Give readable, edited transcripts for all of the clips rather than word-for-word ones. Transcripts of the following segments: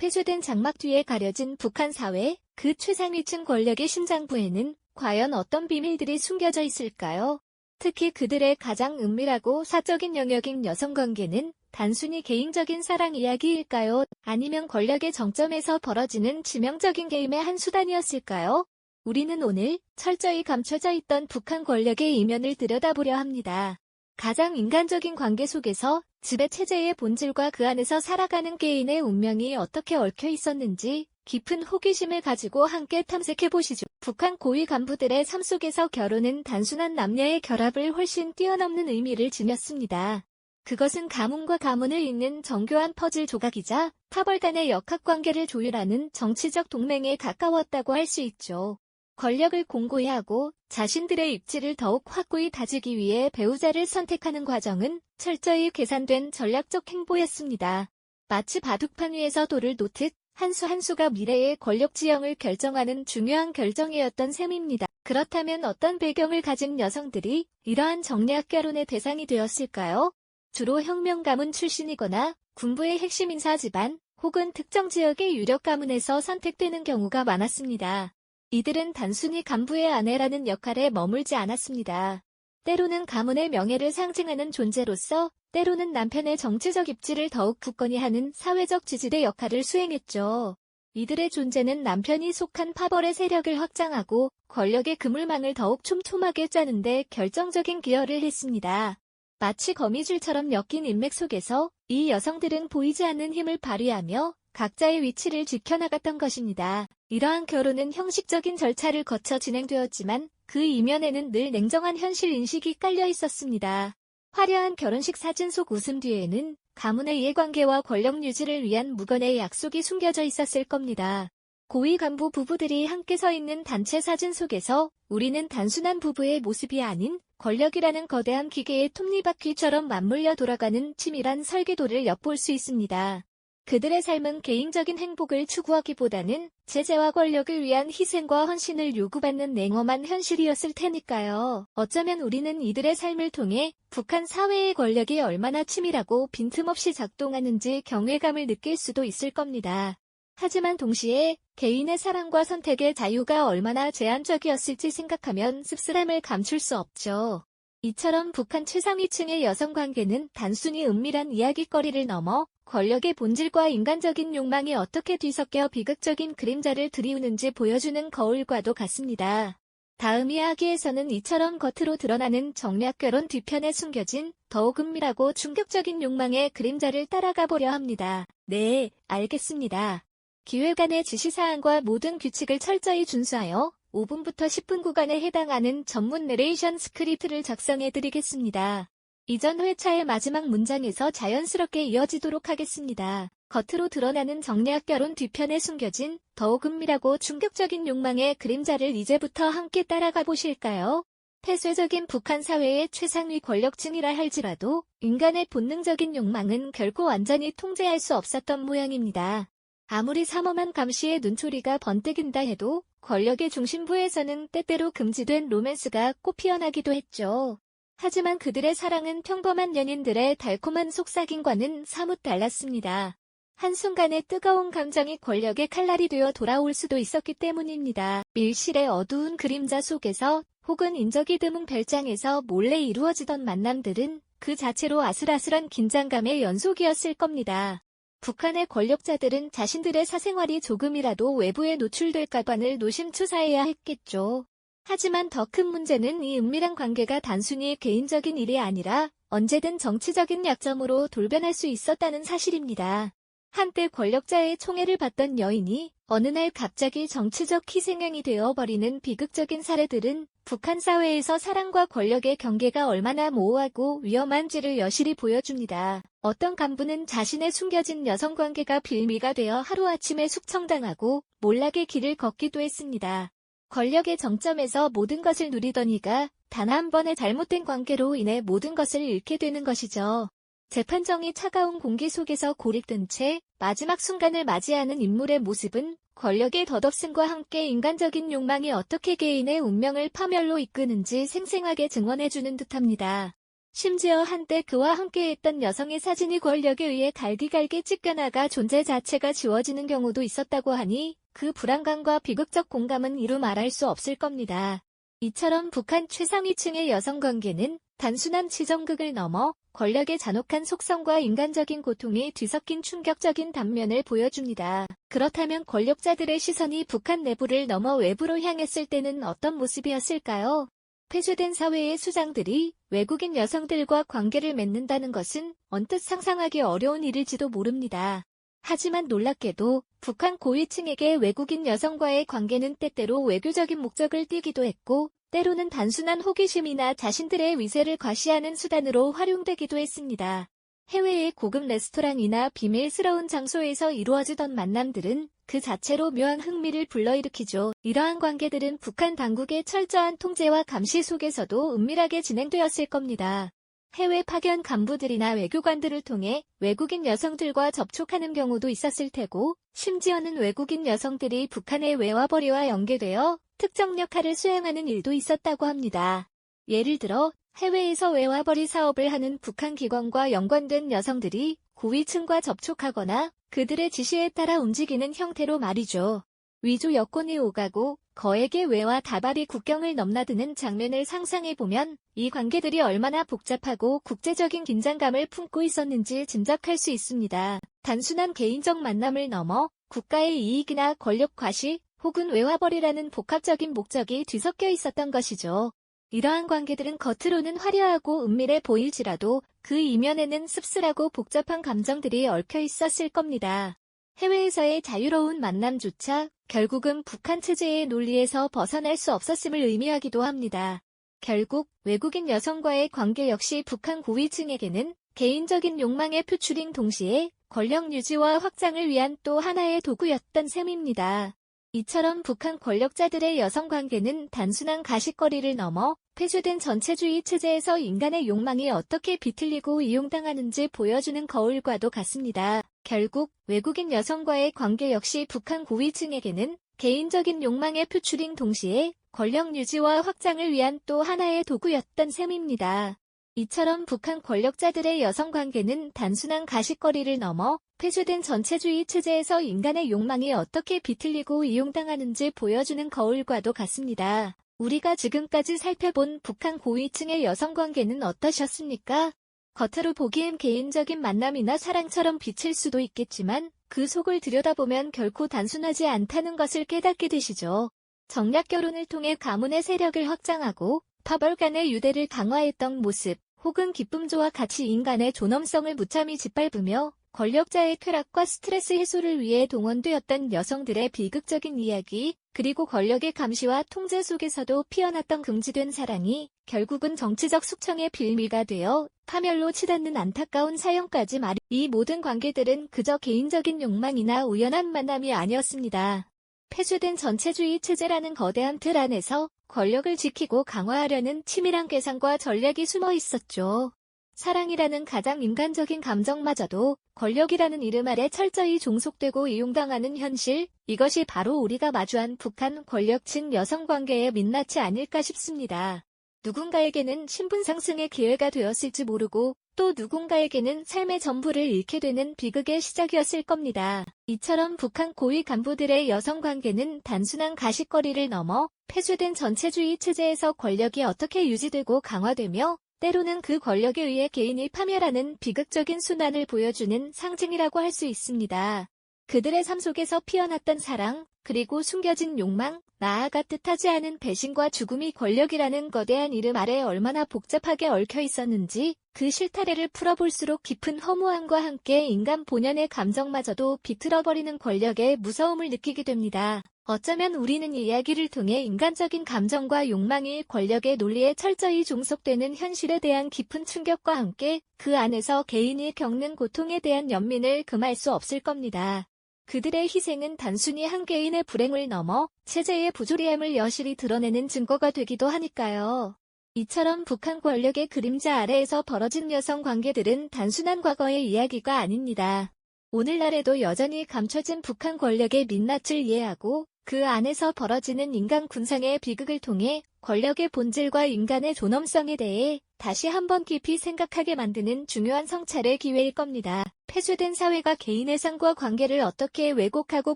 폐쇄된 장막 뒤에 가려진 북한 사회, 그 최상위층 권력의 심장부에는 과연 어떤 비밀들이 숨겨져 있을까요? 특히 그들의 가장 은밀하고 사적인 영역인 여성관계는 단순히 개인적인 사랑 이야기일까요? 아니면 권력의 정점에서 벌어지는 치명적인 게임의 한 수단이었을까요? 우리는 오늘 철저히 감춰져 있던 북한 권력의 이면을 들여다보려 합니다. 가장 인간적인 관계 속에서 지배체제의 본질과 그 안에서 살아가는 개인의 운명이 어떻게 얽혀 있었는지 깊은 호기심을 가지고 함께 탐색해보시죠. 북한 고위 간부들의 삶 속에서 결혼은 단순한 남녀의 결합을 훨씬 뛰어넘는 의미를 지녔습니다. 그것은 가문과 가문을 잇는 정교한 퍼즐 조각이자 타벌 간의 역학관계를 조율하는 정치적 동맹에 가까웠다고 할 수 있죠. 권력을 공고히 하고 자신들의 입지를 더욱 확고히 다지기 위해 배우자를 선택하는 과정은 철저히 계산된 전략적 행보였습니다. 마치 바둑판 위에서 돌을 놓듯 한 수 한 수가 미래의 권력 지형을 결정하는 중요한 결정이었던 셈입니다. 그렇다면 어떤 배경을 가진 여성들이 이러한 정략 결혼의 대상이 되었을까요? 주로 혁명 가문 출신이거나 군부의 핵심 인사 집안 혹은 특정 지역의 유력 가문에서 선택되는 경우가 많았습니다. 이들은 단순히 간부의 아내라는 역할에 머물지 않았습니다. 때로는 가문의 명예를 상징하는 존재로서, 때로는 남편의 정치적 입지를 더욱 굳건히 하는 사회적 지지대 역할을 수행했죠. 이들의 존재는 남편이 속한 파벌의 세력을 확장하고 권력의 그물망을 더욱 촘촘하게 짜는 데 결정적인 기여를 했습니다. 마치 거미줄처럼 엮인 인맥 속에서 이 여성들은 보이지 않는 힘을 발휘하며 각자의 위치를 지켜나갔던 것입니다. 이러한 결혼은 형식적인 절차를 거쳐 진행되었지만 그 이면에는 늘 냉정한 현실 인식이 깔려 있었습니다. 화려한 결혼식 사진 속 웃음 뒤에는 가문의 이해관계와 권력 유지를 위한 무건의 약속이 숨겨져 있었을 겁니다. 고위 간부 부부들이 함께 서 있는 단체 사진 속에서 우리는 단순한 부부의 모습이 아닌 권력이라는 거대한 기계의 톱니바퀴처럼 맞물려 돌아가는 치밀한 설계도를 엿볼 수 있습니다. 그들의 삶은 개인적인 행복을 추구하기보다는 제재와 권력을 위한 희생과 헌신을 요구받는 냉엄한 현실이었을 테니까요. 어쩌면 우리는 이들의 삶을 통해 북한 사회의 권력이 얼마나 치밀하고 빈틈없이 작동하는지 경외감을 느낄 수도 있을 겁니다. 하지만 동시에 개인의 사랑과 선택의 자유가 얼마나 제한적이었을지 생각하면 씁쓸함을 감출 수 없죠. 이처럼 북한 최상위층의 여성 관계는 단순히 은밀한 이야깃거리를 넘어 권력의 본질과 인간적인 욕망이 어떻게 뒤섞여 비극적인 그림자를 드리우는지 보여주는 거울과도 같습니다. 다음 이야기에서는 이처럼 겉으로 드러나는 정략 결혼 뒤편에 숨겨진 더욱 은밀하고 충격적인 욕망의 그림자를 따라가 보려 합니다. 네, 알겠습니다. 기획안의 지시사항과 모든 규칙을 철저히 준수하여 5분부터 10분 구간에 해당하는 전문 내레이션 스크립트를 작성해드리겠습니다. 이전 회차의 마지막 문장에서 자연스럽게 이어지도록 하겠습니다. 겉으로 드러나는 정략 결혼 뒤편에 숨겨진 더욱 은밀하고 충격적인 욕망의 그림자를 이제부터 함께 따라가 보실까요? 폐쇄적인 북한 사회의 최상위 권력층이라 할지라도 인간의 본능적인 욕망은 결코 완전히 통제할 수 없었던 모양입니다. 아무리 삼엄한 감시의 눈초리가 번뜩인다 해도 권력의 중심부에서는 때때로 금지된 로맨스가 꽃피어나기도 했죠. 하지만 그들의 사랑은 평범한 연인들의 달콤한 속삭임과는 사뭇 달랐습니다. 한순간의 뜨거운 감정이 권력의 칼날이 되어 돌아올 수도 있었기 때문입니다. 밀실의 어두운 그림자 속에서 혹은 인적이 드문 별장에서 몰래 이루어지던 만남들은 그 자체로 아슬아슬한 긴장감의 연속이었을 겁니다. 북한의 권력자들은 자신들의 사생활이 조금이라도 외부에 노출될까봐는 노심초사해야 했겠죠. 하지만 더 큰 문제는 이 은밀한 관계가 단순히 개인적인 일이 아니라 언제든 정치적인 약점으로 돌변할 수 있었다는 사실입니다. 한때 권력자의 총애를 받던 여인이 어느 날 갑자기 정치적 희생양이 되어버리는 비극적인 사례들은 북한 사회에서 사랑과 권력의 경계가 얼마나 모호하고 위험한지를 여실히 보여줍니다. 어떤 간부는 자신의 숨겨진 여성관계가 빌미가 되어 하루아침에 숙청당하고 몰락의 길을 걷기도 했습니다. 권력의 정점에서 모든 것을 누리던 이가 단 한 번의 잘못된 관계로 인해 모든 것을 잃게 되는 것이죠. 재판정이 차가운 공기 속에서 고립된 채 마지막 순간을 맞이하는 인물의 모습은 권력의 덧없음과 함께 인간적인 욕망이 어떻게 개인의 운명을 파멸로 이끄는지 생생하게 증언해주는 듯합니다. 심지어 한때 그와 함께했던 여성의 사진이 권력에 의해 갈기갈기 찢겨나가 존재 자체가 지워지는 경우도 있었다고 하니 그 불안감과 비극적 공감은 이루 말할 수 없을 겁니다. 이처럼 북한 최상위층의 여성관계는 단순한 지정극을 넘어 권력의 잔혹한 속성과 인간적인 고통이 뒤섞인 충격적인 단면을 보여줍니다. 그렇다면 권력자들의 시선이 북한 내부를 넘어 외부로 향했을 때는 어떤 모습이었을까요? 폐쇄된 사회의 수장들이 외국인 여성들과 관계를 맺는다는 것은 언뜻 상상하기 어려운 일일지도 모릅니다. 하지만 놀랍게도 북한 고위층에게 외국인 여성과의 관계는 때때로 외교적인 목적을 띠기도 했고, 때로는 단순한 호기심이나 자신들의 위세를 과시하는 수단으로 활용되기도 했습니다. 해외의 고급 레스토랑이나 비밀스러운 장소에서 이루어지던 만남들은 그 자체로 묘한 흥미를 불러일으키죠. 이러한 관계들은 북한 당국의 철저한 통제와 감시 속에서도 은밀하게 진행되었을 겁니다. 해외 파견 간부들이나 외교관들을 통해 외국인 여성들과 접촉하는 경우도 있었을 테고, 심지어는 외국인 여성들이 북한의 외화벌이와 연계되어 특정 역할을 수행하는 일도 있었다고 합니다. 예를 들어 해외에서 외화벌이 사업을 하는 북한 기관과 연관된 여성들이 고위층과 접촉하거나 그들의 지시에 따라 움직이는 형태로 말이죠. 위조 여권이 오가고 거액의 외화 다발이 국경을 넘나드는 장면을 상상해보면 이 관계들이 얼마나 복잡하고 국제적인 긴장감을 품고 있었는지 짐작할 수 있습니다. 단순한 개인적 만남을 넘어 국가의 이익이나 권력 과시 혹은 외화벌이라는 복합적인 목적이 뒤섞여 있었던 것이죠. 이러한 관계들은 겉으로는 화려하고 은밀해 보일지라도 그 이면에는 씁쓸하고 복잡한 감정들이 얽혀 있었을 겁니다. 해외에서의 자유로운 만남조차 결국은 북한 체제의 논리에서 벗어날 수 없었음을 의미하기도 합니다. 결국 외국인 여성과의 관계 역시 북한 고위층에게는 개인적인 욕망의 표출인 동시에 권력 유지와 확장을 위한 또 하나의 도구였던 셈입니다. 이처럼 북한 권력자들의 여성관계는 단순한 가십거리를 넘어 폐쇄된 전체주의 체제에서 인간의 욕망이 어떻게 비틀리고 이용당하는지 보여주는 거울과도 같습니다. 결국 외국인 여성과의 관계 역시 북한 고위층에게는 개인적인 욕망의 표출인 동시에 권력 유지와 확장을 위한 또 하나의 도구였던 셈입니다. 이처럼 북한 권력자들의 여성관계는 단순한 가십거리를 넘어 폐쇄된 전체주의 체제에서 인간의 욕망이 어떻게 비틀리고 이용당하는지 보여주는 거울과도 같습니다. 우리가 지금까지 살펴본 북한 고위층의 여성관계는 어떠셨습니까? 겉으로 보기엔 개인적인 만남이나 사랑처럼 비칠 수도 있겠지만 그 속을 들여다보면 결코 단순하지 않다는 것을 깨닫게 되시죠. 정략 결혼을 통해 가문의 세력을 확장하고 파벌 간의 유대를 강화했던 모습, 혹은 기쁨조와 같이 인간의 존엄성을 무참히 짓밟으며 권력자의 쾌락과 스트레스 해소를 위해 동원되었던 여성들의 비극적인 이야기, 그리고 권력의 감시와 통제 속에서도 피어났던 금지된 사랑이 결국은 정치적 숙청의 빌미가 되어 파멸로 치닫는 안타까운 사연까지 이 모든 관계들은 그저 개인적인 욕망이나 우연한 만남이 아니었습니다. 폐쇄된 전체주의 체제라는 거대한 틀 안에서 권력을 지키고 강화하려는 치밀한 계산과 전략이 숨어 있었죠. 사랑이라는 가장 인간적인 감정마저도 권력이라는 이름 아래 철저히 종속되고 이용당하는 현실, 이것이 바로 우리가 마주한 북한 권력층 여성관계의 민낯이 아닐까 싶습니다. 누군가에게는 신분 상승의 기회가 되었을지 모르고 또 누군가에게는 삶의 전부를 잃게 되는 비극의 시작이었을 겁니다. 이처럼 북한 고위 간부들의 여성관계는 단순한 가십거리를 넘어 폐쇄된 전체주의 체제에서 권력이 어떻게 유지되고 강화되며 때로는 그 권력에 의해 개인이 파멸하는 비극적인 순환을 보여주는 상징이라고 할 수 있습니다. 그들의 삶 속에서 피어났던 사랑, 그리고 숨겨진 욕망, 나아가 뜻하지 않은 배신과 죽음이 권력이라는 거대한 이름 아래 얼마나 복잡하게 얽혀 있었는지 그 실타래를 풀어볼수록 깊은 허무함과 함께 인간 본연의 감정마저도 비틀어버리는 권력의 무서움을 느끼게 됩니다. 어쩌면 우리는 이 이야기를 통해 인간적인 감정과 욕망이 권력의 논리에 철저히 종속되는 현실에 대한 깊은 충격과 함께 그 안에서 개인이 겪는 고통에 대한 연민을 금할 수 없을 겁니다. 그들의 희생은 단순히 한 개인의 불행을 넘어 체제의 부조리함을 여실히 드러내는 증거가 되기도 하니까요. 이처럼 북한 권력의 그림자 아래에서 벌어진 여성 관계들은 단순한 과거의 이야기가 아닙니다. 오늘날에도 여전히 감춰진 북한 권력의 민낯을 이해하고 그 안에서 벌어지는 인간 군상의 비극을 통해 권력의 본질과 인간의 존엄성에 대해 다시 한번 깊이 생각하게 만드는 중요한 성찰의 기회일 겁니다. 폐쇄된 사회가 개인의 삶과 관계를 어떻게 왜곡하고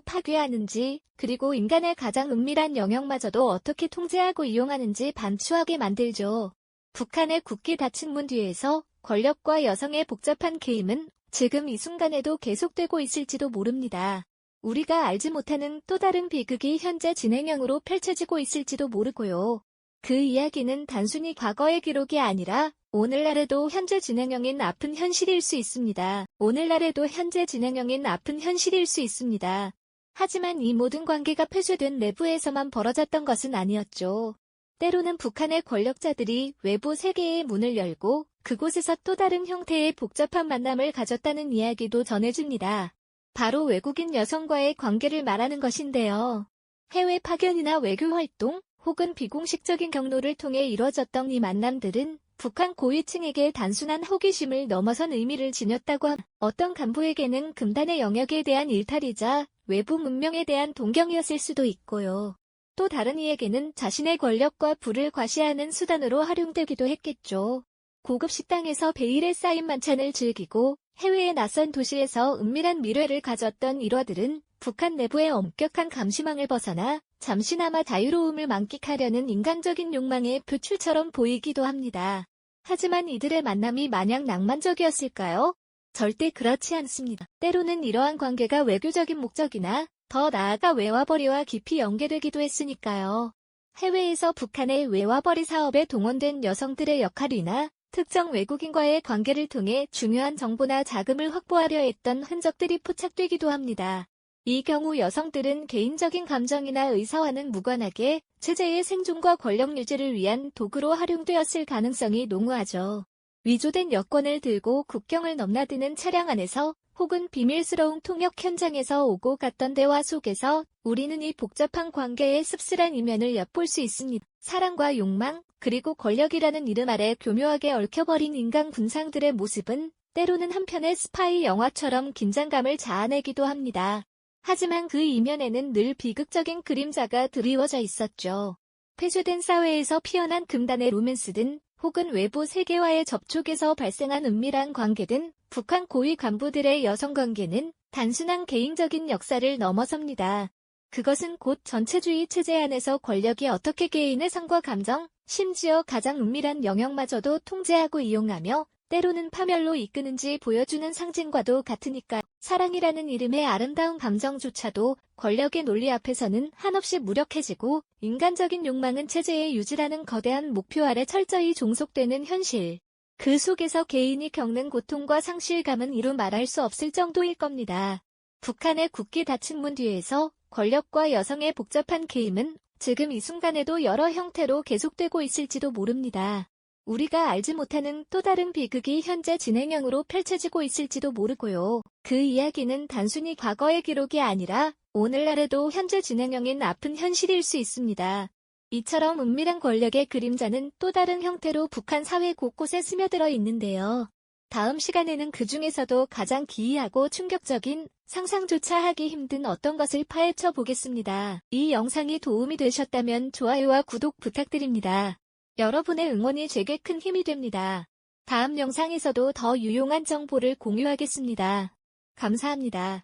파괴하는지, 그리고 인간의 가장 은밀한 영역마저도 어떻게 통제하고 이용하는지 반추하게 만들죠. 북한의 굳게 닫힌 문 뒤에서 권력과 여성의 복잡한 게임은 지금 이 순간에도 계속되고 있을지도 모릅니다. 우리가 알지 못하는 또 다른 비극이 현재 진행형으로 펼쳐지고 있을지도 모르고요. 그 이야기는 단순히 과거의 기록이 아니라 오늘날에도 현재 진행형인 아픈 현실일 수 있습니다. 오늘날에도 현재 진행형인 아픈 현실일 수 있습니다. 하지만 이 모든 관계가 폐쇄된 내부에서만 벌어졌던 것은 아니었죠. 때로는 북한의 권력자들이 외부 세계의 문을 열고 그곳에서 또 다른 형태의 복잡한 만남을 가졌다는 이야기도 전해집니다. 바로 외국인 여성과의 관계를 말하는 것인데요. 해외 파견이나 외교 활동 혹은 비공식적인 경로를 통해 이루어졌던 이 만남들은 북한 고위층에게 단순한 호기심을 넘어선 의미를 지녔다고 합니다. 어떤 간부에게는 금단의 영역에 대한 일탈이자 외부 문명에 대한 동경이었을 수도 있고요. 또 다른 이에게는 자신의 권력과 부를 과시하는 수단으로 활용되기도 했겠죠. 고급 식당에서 베일에 쌓인 만찬을 즐기고 해외의 낯선 도시에서 은밀한 미래를 가졌던 일화들은 북한 내부의 엄격한 감시망을 벗어나 잠시나마 자유로움을 만끽하려는 인간적인 욕망의 표출처럼 보이기도 합니다. 하지만 이들의 만남이 마냥 낭만적이었을까요? 절대 그렇지 않습니다. 때로는 이러한 관계가 외교적인 목적이나 더 나아가 외화벌이와 깊이 연계되기도 했으니까요. 해외에서 북한의 외화벌이 사업에 동원된 여성들의 역할이나 특정 외국인과의 관계를 통해 중요한 정보나 자금을 확보하려 했던 흔적들이 포착되기도 합니다. 이 경우 여성들은 개인적인 감정이나 의사와는 무관하게 체제의 생존과 권력 유지를 위한 도구로 활용되었을 가능성이 농후하죠. 위조된 여권을 들고 국경을 넘나드는 차량 안에서 혹은 비밀스러운 통역 현장에서 오고 갔던 대화 속에서 우리는 이 복잡한 관계의 씁쓸한 이면을 엿볼 수 있습니다. 사랑과 욕망, 그리고 권력이라는 이름 아래 교묘하게 얽혀버린 인간 군상들의 모습은 때로는 한편의 스파이 영화처럼 긴장감을 자아내기도 합니다. 하지만 그 이면에는 늘 비극적인 그림자가 드리워져 있었죠. 폐쇄된 사회에서 피어난 금단의 로맨스든 혹은 외부 세계와의 접촉에서 발생한 은밀한 관계든 북한 고위 간부들의 여성관계는 단순한 개인적인 역사를 넘어섭니다. 그것은 곧 전체주의 체제 안에서 권력이 어떻게 개인의 삶과 감정, 심지어 가장 은밀한 영역마저도 통제하고 이용하며 때로는 파멸로 이끄는지 보여주는 상징과도 같으니까 사랑이라는 이름의 아름다운 감정조차도 권력의 논리 앞에서는 한없이 무력해지고 인간적인 욕망은 체제의 유지라는 거대한 목표 아래 철저히 종속되는 현실. 그 속에서 개인이 겪는 고통과 상실감은 이루 말할 수 없을 정도일 겁니다. 북한의 굳게 닫힌 문 뒤에서 권력과 여성의 복잡한 게임은 지금 이 순간에도 여러 형태로 계속되고 있을지도 모릅니다. 우리가 알지 못하는 또 다른 비극이 현재 진행형으로 펼쳐지고 있을지도 모르고요. 그 이야기는 단순히 과거의 기록이 아니라 오늘날에도 현재 진행형인 아픈 현실일 수 있습니다. 이처럼 은밀한 권력의 그림자는 또 다른 형태로 북한 사회 곳곳에 스며들어 있는데요. 다음 시간에는 그 중에서도 가장 기이하고 충격적인 상상조차 하기 힘든 어떤 것을 파헤쳐 보겠습니다. 이 영상이 도움이 되셨다면 좋아요와 구독 부탁드립니다. 여러분의 응원이 제게 큰 힘이 됩니다. 다음 영상에서도 더 유용한 정보를 공유하겠습니다. 감사합니다.